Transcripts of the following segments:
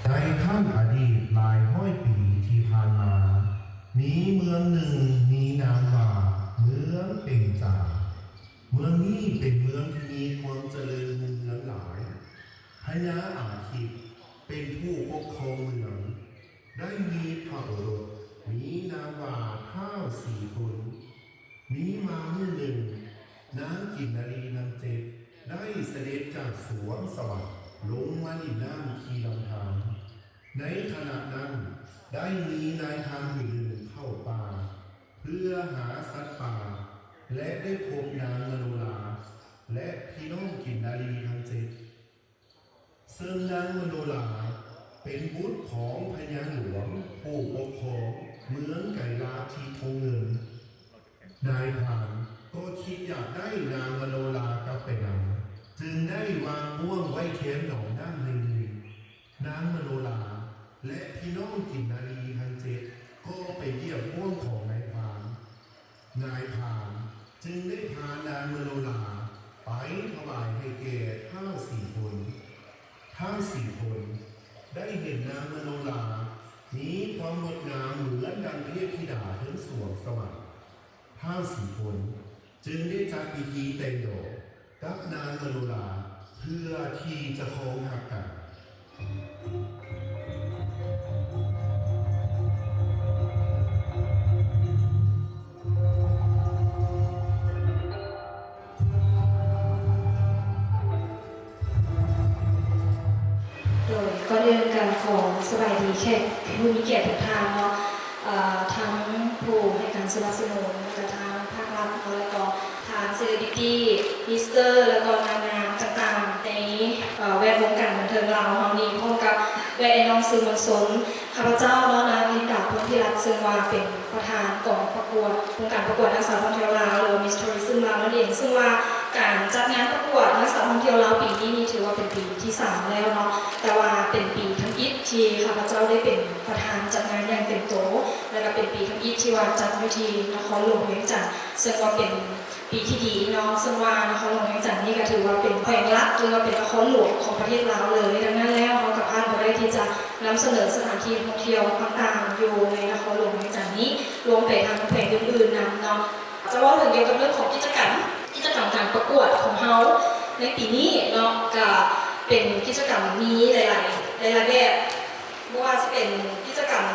ในขั้นอดีตหลายร้อยปีที่ผ่านมามีเมืองหนึ่งมีนามว่าเมืองเป่งจาเมืองนี้เป็นเมืองที่มีความเจริญรุ่งเรืองหลายพญาอาทิตย์เป็นผู้ปกครองเมืองได้มีพระโอรสมีนามว่าท้าวสีตนมีมาเมื่อหนึ่งนางกินนารีนางเจ็ดได้เสด็จจากสวงสวรรค์ลงมาลินน้ำคีลำธารในขณะนั้นได้มีนายพรานผู้หนึ่งเข้าป่าเพื่อหาสัตว์ป่าและได้พบนางมโนราและพี่น้องกินนารีทั้งเจ็ดซึ่งนางมโนราเป็นบุตรของพญาหลวงผู้ปกครองเมืองไก่ลาทีโทเงินนายพรานก็คิดอยากได้นางมโนรากลับไปนำจึงได้วางบ่วงไว้แคมหนองน้ำหนึ่งนางมโนราและพี่น้องกินนารีทั้งเจ็ดก็ไปเยี่ยมบ่วงของนายพรานจึงได้พานางมโนราไปถวายให้แก่ท้าวสีตนท้าวสีตนได้เห็นนางมโนรามีความงดงามเหมือนดังเทพธิดาทั้งสวงสวรรค์ท้าวสีตนจึงได้จัดพิธีแต่งดอกกับนางมโนราเพื่อที่จะครองหักกันก็เรื่องการของสบายดีแขกผู้มีเกียรติทุกท่านเนาะทั้งผู้ให้การสนับสนุนและทางภาครัฐแล้วก็ทางเซเลบริตี้มิสเตอร์แล้วก็นางงามต่างๆในแวดวงการบันเทิงเราเฮานี้พร้อมกับแวดน้องสื่อมวลชนข้าพเจ้าเนาะนางลินดาพลพิรัตน์ซึ่งว่าเป็นประธานกองประกวดโครงการประกวดนักสาวท่องเที่ยวลาวหรือมิสทริซึมลาวนั่นเองซึ่งว่าการจัดงานประกวดนักสาวท่องเที่ยวลาวปีนี้ถือว่าเป็นปีที่3แล้วเนาะแต่ว่าเป็นปีทั้งอิฐที่ข้าพเจ้าได้เป็นประธานจัดงานอย่างเต็มโตและก็เป็นปีทั้งอิฐที่ว่าจัดอยู่ที่นครหลวงเวียงจันทร์ซึ่งว่าเป็นปีที่ดีเนาะซึ่งว่านครหลวงเวียงจันทร์นี่ก็ถือว่าเป็นแขวงหลักหรือว่าเป็นนครหลวงของประเทศลาวเลยดังนั้นแล้วเขากับพาดบ่ได้ที่จะนำเสนอสถานที่ท่องเที่ยวต่างๆอยู่ในนครหลวงเวียงจันทร์นี้รวมไปทางแขวงอื่นๆนำเนาะจะว่าถึงเกี่ยวกับเรื่องของกิจกรรมการประกวดของเฮาในปีนี้เนาะก็เป็นกิจกรรมมีหลายแบบไม่ว่าจะเป็นกิจกรรม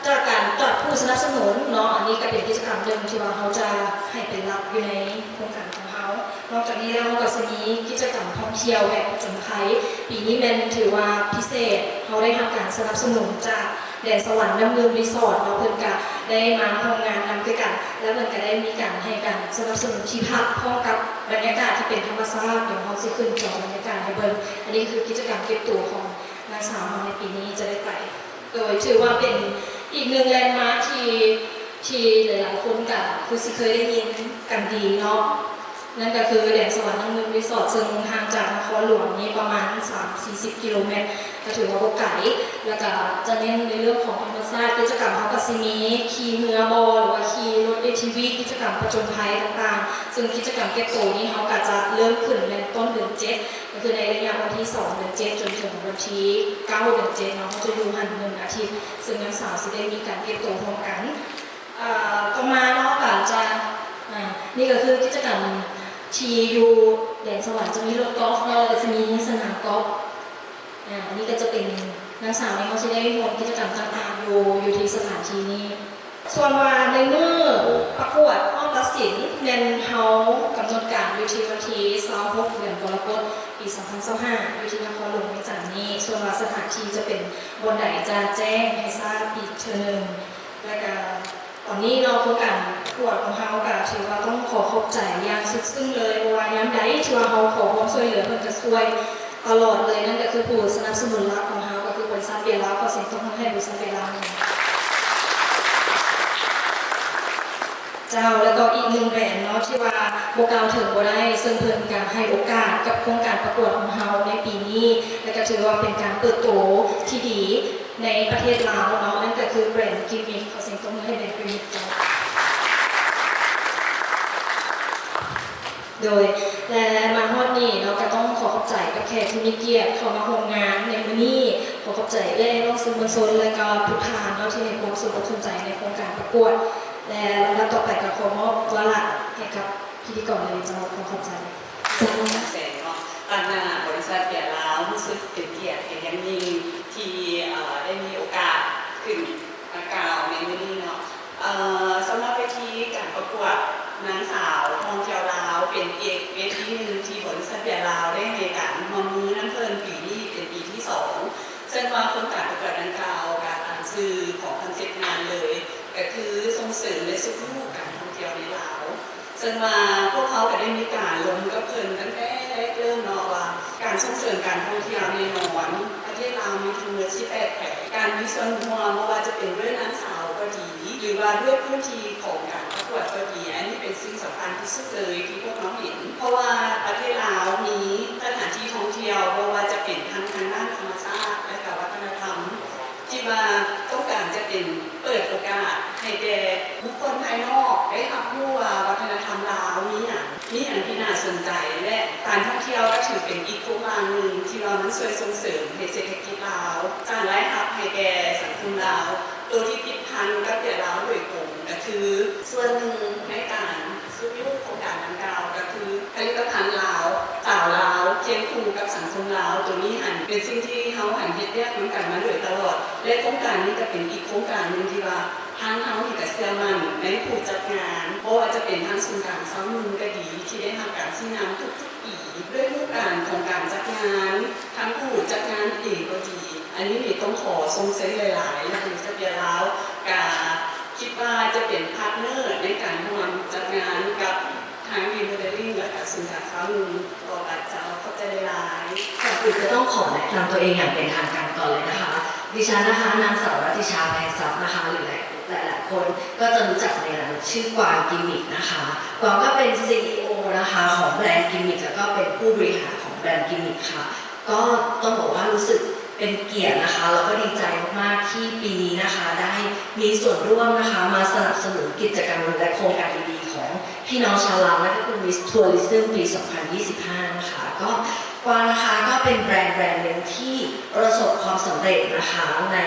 จากการจัดผู้สนับสนุนเนาะอันนี้ก็เป็นกิจกรรมหนึ่งที่ว่าเขาจะให้เป็นหลักอยู่ในโครงการของเขานอกจากนี้แล้วก็จะมีกิจกรรมท่องเที่ยวแบบผจญภัยปีนี้มันถือว่าพิเศษเขาได้ทำการสนับสนุนจากแดนสวรรค์น้ำเมืองรีสอร์ทเราเพิ่นก็ได้มาทำงานนำด้วยกันแล้วเพิ่นก็ได้มีการให้การสนับสนุนที่พักพร้อมกับบรรยากาศที่เป็นธรรมชาติเดี๋ยวเขาจะขึ้นจอบรรยากาศให้เบิ่งอันนี้คือกิจกรรมเก็บตัวของนางสาวในปีนี้จะได้ไปโดยถือว่าเป็นอีกหนึ่งแลนด์มาร์คที่หลายๆคนก็คือสิเคยได้ยินกันดีเนาะนั่นก็คือแดนสวรรค์น้ำเมืองรีสอร์ทซึ่งห่างจากนครหลวงนี้ประมาณ 3-40 กิโลเมตรก็ถือว่าบ่ไกลแล้วก็จะเน้นในเรื่องของธรรมชาติกิจกรรมเขาก็สิมีขี่เรือบอหรือว่าขี่รถ ATV กิจกรรมผจญภัยต่างๆซึ่งกิจกรรมเก็บตัวนี้เขาก็จะเริ่มขึ้นในต้นเดือน7ก็คือในระยะวันที่2เดือน7จนถึงวันที่9เดือน7เนาะเขาจะอยู่หัน1อาทิตย์ซึ่งนักสาวสิได้มีการเก็บตัวพร้อมกันต่อมาเนาะก็จะนี่ก็คือกิจกรรมที่อยู่แดนสวรรค์จะมีรถกอล์ฟแล้วก็จะมีสนามกอล์ฟอันนี้ก็จะเป็นนักสาวในเขาจะได้ร่วมกิจกรรมต่างๆอยู่ที่สถานที่นี้ส่วนว่าในเมื่อประกวดห้องตัดสินเรียนเฮากำหนดการอยู่ที่วันที่26เดือนกรกฎาคมปี2025อยู่ที่นครหลวงเวียงจันทร์นี้ส่วนว่าสถานที่จะเป็นบนใดจะแจ้งให้ทราบอีกเทื่อนึงและก็ตอนนี้เราโครงการประกวดของเฮาก็ถือว่าต้องขอขอบใจอย่างสุดซึ้งเลยเพราะว่าย้ำใดที่ว่าเฮาขอความช่วยเหลือเพิ่นจะช่วยตลอดเลยนั่นก็คือผู้สนับสนุนหลักของเฮาก็คือบริษัทเบียร์ลาวขอเสียงตบมือให้บริษัทเบียร์ลาวเจ้าแล้วก็อีกหนึ่งแบรนด์เนาะที่ว่าโบกาวถึงบ่ได้ซึ่งเพิ่นการให้โอกาสกับโครงการประกวดของเฮาในปีนี้และก็ถือว่าเป็นการเปิดโตที่ดีในประเทศลาวเนาะนั่นก็คือแบรนด์กิมมิคขอเสียงตบมือให้แบรนด์กิมมิคเจ้า โดยและมาฮอดนี่เราก็ต้องขอขอบใจกับแขกที่มีเกียรติเข้ามาร่วมงานในมื้อนี้ขอขอบใจน้องสื่อมวลชนและก็ผู้ทานเนาะที่ให้ความสนใจในโครงการประกวดและลำดับต่อไปก็ขอมอบวาระให้กับพิธีกรเลยเจ้าขอขอบใจ แสงเนาะตอนหน้าบริษัทเกียรติลาวรู้สึกเป็นเกียรติเป็นอย่างยิ่งที่ได้มีโอกาสขึ้นมากล่าวในมื้อนี้เนาะสำหรับเวทีการประกวดนางสาวทองเที่ยวลาวเป็นเวทีหนึ่งที่บริษัทเกียรติลาวได้ในการร่วมมือน้ำเพลินปีนี้เป็นปีที่2ซึ่งว่าโครงการประกวดดังกล่าวการตามชื่อของคอนเซ็ปต์งานเลยก็คือส่งเสริมและส่งเสริมการท่องเที่ยวในลาว ซึ่งว่าพวกเขาก็ได้มีการลงกับเพิ่นตั้งแต่เริ่มเนาะว่าการส่งเสริมการท่องเที่ยวในหนอนประเทศลาวมีทั้งหมด18แห่งการมีส่วนร่วมไม่ว่าจะเป็นด้วยนางสาวก็ดีหรือว่าด้วยพื้นที่ของการประกวดก็ดีอันนี้เป็นสิ่งสำคัญที่สุดเลยที่พวกเราเห็นเพราะว่าประเทศลาวมีสถานที่ท่องเที่ยวไม่ว่าจะเป็นทางด้านธรรมชาติและก็วัฒนธรรมที่ว่าต้องการจะเป็นเปิดโอกาสให้แก่บุคคลภายนอกได้รับรู้ว่าวัฒนธรรมลาวมีอย่างที่น่าสนใจและการท่องเที่ยวก็ถือเป็นอีกโครงการหนึ่งที่เรานั้นช่วยส่งเสริมให้เศรษฐกิจลาวสร้างรายได้ให้แก่สังคมลาวตัวที่ติดพันกับเกี่ยวลาวโดยตรงก็คือส่วนหนึ่งในการสู้ยุคโครงการดังกล่าวก็คือผลิตภัณฑ์ลาวสาวลาวเคียงคู่กับสังคมลาวตัวนี้เป็นสิ่งที่เขาเฮ็ดแยกเหมือนกันมาโดยตลอดและโครงการนี้ก็เป็นอีกโครงการหนึ่งที่ว่าทางเขาที่กับเซียมันในผู้จัดงานเพราะว่าจะเป็นทางศูนย์การซ้อมมือก็ดีที่ได้ทำการชี้นำทุกปีด้วยรูปการของการจัดงานทั้งผู้จัดงานเองก็ดีอันนี้นี่ต้องขอทรงเซ็นหลายๆและถึงจะเบียร์แล้วกาคิดว่าจะเป็นพาร์ทเนอร์ในการทำจัดงานกับทางวีโมเดลลิ่งและกับศูนย์การซ้อมมือต่อไปจะเข้าใจหลายๆ ก่อนอื่นจะต้องขอแนะนำตัวเองอย่างเป็นทางการก่อนเลยนะคะ ดิฉันนะคะนางสาวรัติชาแพงทรัพย์นะคะหรือหลายๆคนก็จะรู้จักในนามชื่อกวางกิมมิกนะคะกวางก็เป็น CEO นะคะของแบรนด์กิมมิกแล้วก็เป็นผู้บริหารของแบรนด์กิมมิกค่ะก็ต้องบอกว่ารู้สึกเป็นเกียรตินะคะแล้วก็ดีใจมากๆที่ปีนี้นะคะได้มีส่วนร่วมนะคะมาสนับสนุนกิจกรรมและโครงการดีๆของพี่น้องชาวลาวและก็คุณมิสทัวริซึมปี 2025 นะคะก็กวางนะคะก็เป็นแบรนด์หนึ่งที่ประสบความสำเร็จนะคะใน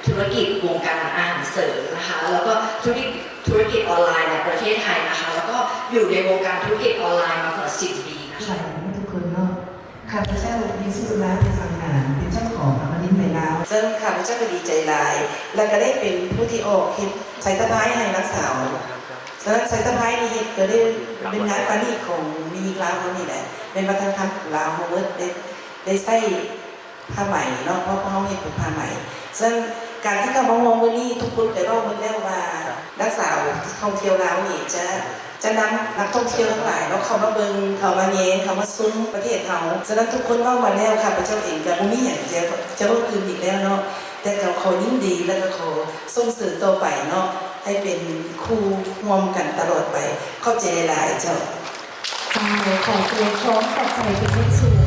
ธุรกิจวงการอาหารเสริมนะคะแล้วก็ธุรกิจออนไลน์ในประเทศไทยนะคะแล้วก็อยู่ในวงการธุรกิจออนไลน์มากว่า10 ปีนะ ใช่ คะ ทุกคนเนาะข้าพเจ้ามีสุราเป็นสังหารเป็นเจ้าของอมรินทร์เมลาวซึ่งข้าพเจ้าก็ดีใจหลาย แล้วก็ได้เป็นผู้ที่ออกเฮ็ดใส่สะพายให้นักสาวฉะนั้นใส่สะพายนี่เฮ็ดก็ได้เป็นงานปานีตของมีลาวเขานี่แหละเป็นวัฒนธรรมของลาวเฮาเวิร์ดได้ใส่ผ้าไหมเนาะเพราะเขาเฮ็ดเป็นผ้าไหมซึ่งการที่เขามามองวันนี้ทุกคนก็รู้หมดแล้วว่านักสาวท่องเที่ยวลาวนี่จะนำนักท่องเที่ยวทั้งหลายเนาะเขามาเบิ่งเขามาแย้งเขามาซุ้มประเทศเขาฉะนั้นทุกคนว่ามาแล้วค่ะพระเจ้าเองกับบ่มีหยังจะรบกวนอีกแล้วเนาะแต่เขายินดีแล้วก็ขอส่งเสริมต่อไปเนาะให้เป็นคู่ร่วมกันตลอดไปเข้าใจหลายๆเจ้า ขอเตรียมพร้อมปัจจัยเป็นที่สูง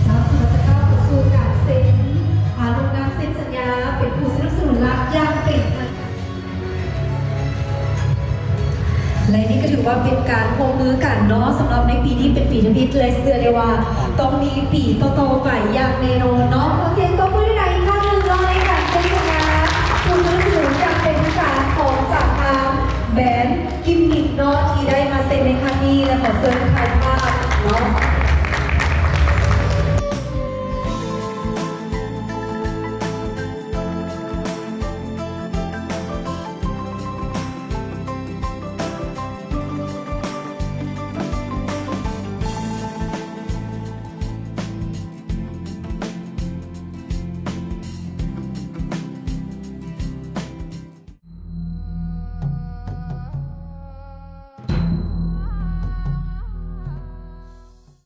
จากสุรก้าวสู่การเซ็นลงนามเซ็นสัญญาเป็นผู้สนับสนุนหลักอย่างเป็นทางการและนี่ก็ถือว่าเป็นการร่วมมือกันเนาะสำหรับในปีนี้เป็นปีทมิตรและเชื่อได้ว่าต้องมีปีโตๆไปอย่างแน่นอนเนาะโอเคก็เพื่อได้อีกท่านหนึ่งเราในการเซ็นสัญญาผู้สนับสนุนอย่างเป็นทางการของจากทางแบรนด์กิมมิคเนาะที่ได้มาเซ็นในครั้งนี้และขอเชิญถ่ายภาพเนาะ